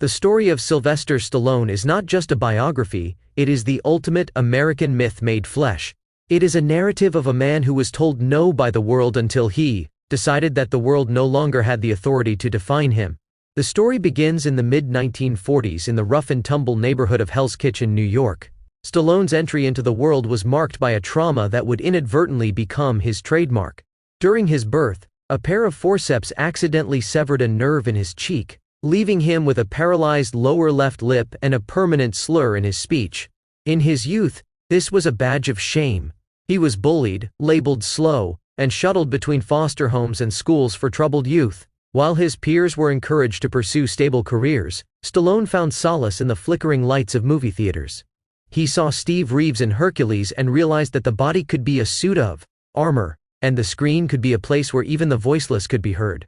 The story of Sylvester Stallone is not just a biography, it is the ultimate American myth made flesh. It is a narrative of a man who was told no by the world until he decided that the world no longer had the authority to define him. The story begins in the mid-1940s in the rough-and-tumble neighborhood of Hell's Kitchen, New York. Stallone's entry into the world was marked by a trauma that would inadvertently become his trademark. During his birth, a pair of forceps accidentally severed a nerve in his cheek, leaving him with a paralyzed lower left lip and a permanent slur in his speech. In his youth, this was a badge of shame. He was bullied, labeled slow, and shuttled between foster homes and schools for troubled youth. While his peers were encouraged to pursue stable careers, Stallone found solace in the flickering lights of movie theaters. He saw Steve Reeves in Hercules and realized that the body could be a suit of armor, and the screen could be a place where even the voiceless could be heard.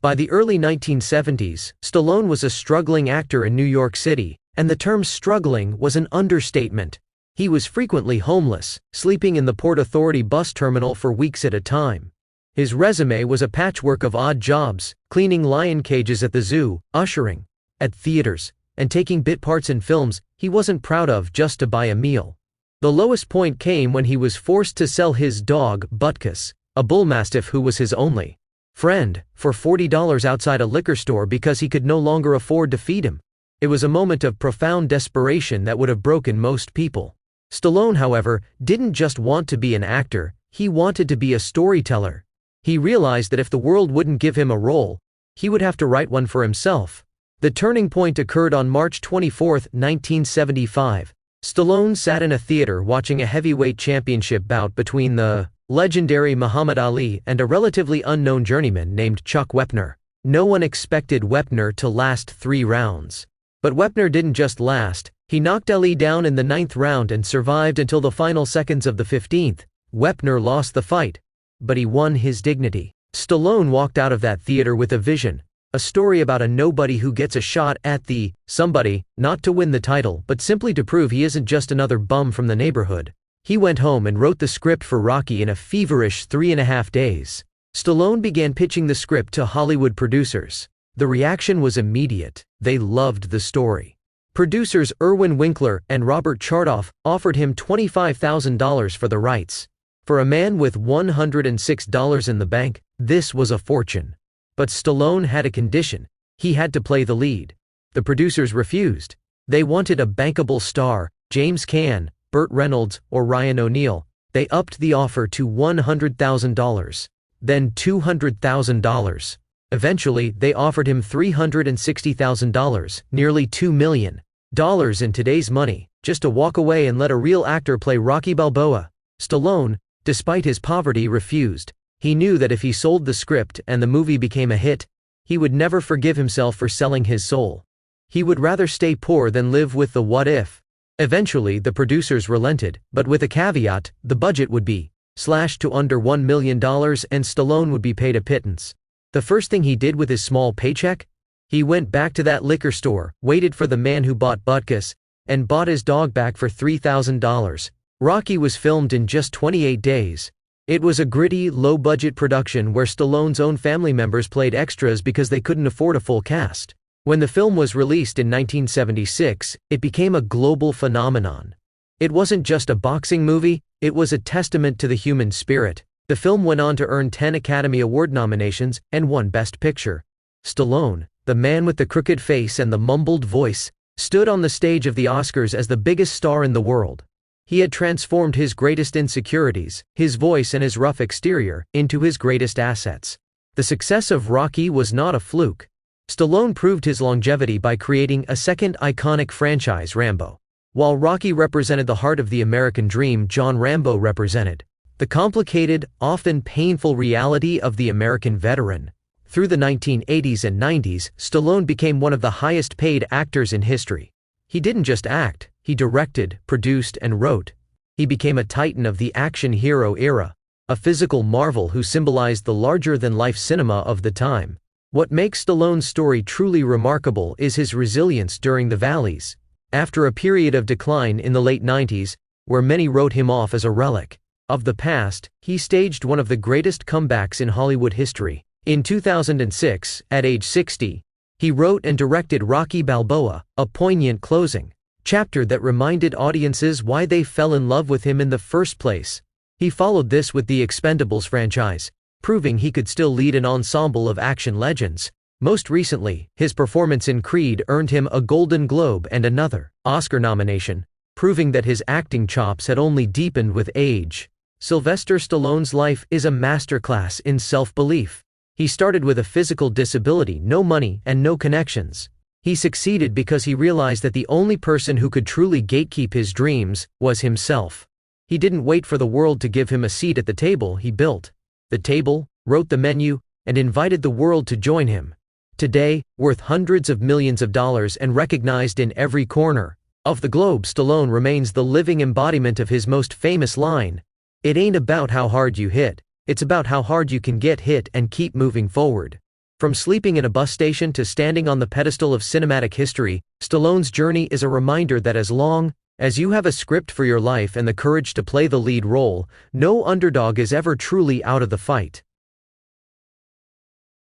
By the early 1970s, Stallone was a struggling actor in New York City, and the term struggling was an understatement. He was frequently homeless, sleeping in the Port Authority bus terminal for weeks at a time. His resume was a patchwork of odd jobs, cleaning lion cages at the zoo, ushering at theaters, and taking bit parts in films he wasn't proud of just to buy a meal. The lowest point came when he was forced to sell his dog, Butkus, a bull mastiff who was his only friend, for $40 outside a liquor store because he could no longer afford to feed him. It was a moment of profound desperation that would have broken most people. Stallone, however, didn't just want to be an actor, he wanted to be a storyteller. He realized that if the world wouldn't give him a role, he would have to write one for himself. The turning point occurred on March 24, 1975. Stallone sat in a theater watching a heavyweight championship bout between the legendary Muhammad Ali and a relatively unknown journeyman named Chuck Wepner. No one expected Wepner to last 3 rounds. But Wepner didn't just last, he knocked Ali down in the 9th round and survived until the final seconds of the 15th. Wepner lost the fight, but he won his dignity. Stallone walked out of that theater with a vision, a story about a nobody who gets a shot at the somebody, not to win the title but simply to prove he isn't just another bum from the neighborhood. He went home and wrote the script for Rocky in a feverish 3.5 days. Stallone began pitching the script to Hollywood producers. The reaction was immediate. They loved the story. Producers Irwin Winkler and Robert Chartoff offered him $25,000 for the rights. For a man with $106 in the bank, this was a fortune. But Stallone had a condition: he had to play the lead. The producers refused. They wanted a bankable star, James Caan, Burt Reynolds, or Ryan O'Neal. They upped the offer to $100,000, then $200,000. Eventually, they offered him $360,000, nearly $2 million in today's money, just to walk away and let a real actor play Rocky Balboa. Stallone, despite his poverty, refused. He knew that if he sold the script and the movie became a hit, he would never forgive himself for selling his soul. He would rather stay poor than live with the what if. Eventually, the producers relented, but with a caveat: the budget would be slashed to under $1 million and Stallone would be paid a pittance. The first thing he did with his small paycheck? He went back to that liquor store, waited for the man who bought Butkus, and bought his dog back for $3,000. Rocky was filmed in just 28 days. It was a gritty, low-budget production where Stallone's own family members played extras because they couldn't afford a full cast. When the film was released in 1976, it became a global phenomenon. It wasn't just a boxing movie, it was a testament to the human spirit. The film went on to earn 10 Academy Award nominations and won Best Picture. Stallone, the man with the crooked face and the mumbled voice, stood on the stage of the Oscars as the biggest star in the world. He had transformed his greatest insecurities, his voice and his rough exterior, into his greatest assets. The success of Rocky was not a fluke. Stallone proved his longevity by creating a second iconic franchise, Rambo. While Rocky represented the heart of the American dream, John Rambo represented the complicated, often painful reality of the American veteran. Through the 1980s and 90s, Stallone became one of the highest-paid actors in history. He didn't just act, he directed, produced, and wrote. He became a titan of the action hero era, a physical marvel who symbolized the larger-than-life cinema of the time. What makes Stallone's story truly remarkable is his resilience during the valleys. After a period of decline in the late 90s, where many wrote him off as a relic of the past, he staged one of the greatest comebacks in Hollywood history. In 2006, at age 60, He wrote and directed Rocky Balboa, a poignant closing chapter that reminded audiences why they fell in love with him in the first place. He followed this with the Expendables franchise, proving he could still lead an ensemble of action legends. Most recently, his performance in Creed earned him a Golden Globe and another Oscar nomination, proving that his acting chops had only deepened with age. Sylvester Stallone's life is a masterclass in self-belief. He started with a physical disability, no money, and no connections. He succeeded because he realized that the only person who could truly gatekeep his dreams was himself. He didn't wait for the world to give him a seat at the table. He built the table, wrote the menu, and invited the world to join him. Today, worth hundreds of millions of dollars and recognized in every corner of the globe, Stallone remains the living embodiment of his most famous line, "It ain't about how hard you hit, it's about how hard you can get hit and keep moving forward." From sleeping in a bus station to standing on the pedestal of cinematic history, Stallone's journey is a reminder that as long as you have a script for your life and the courage to play the lead role, no underdog is ever truly out of the fight.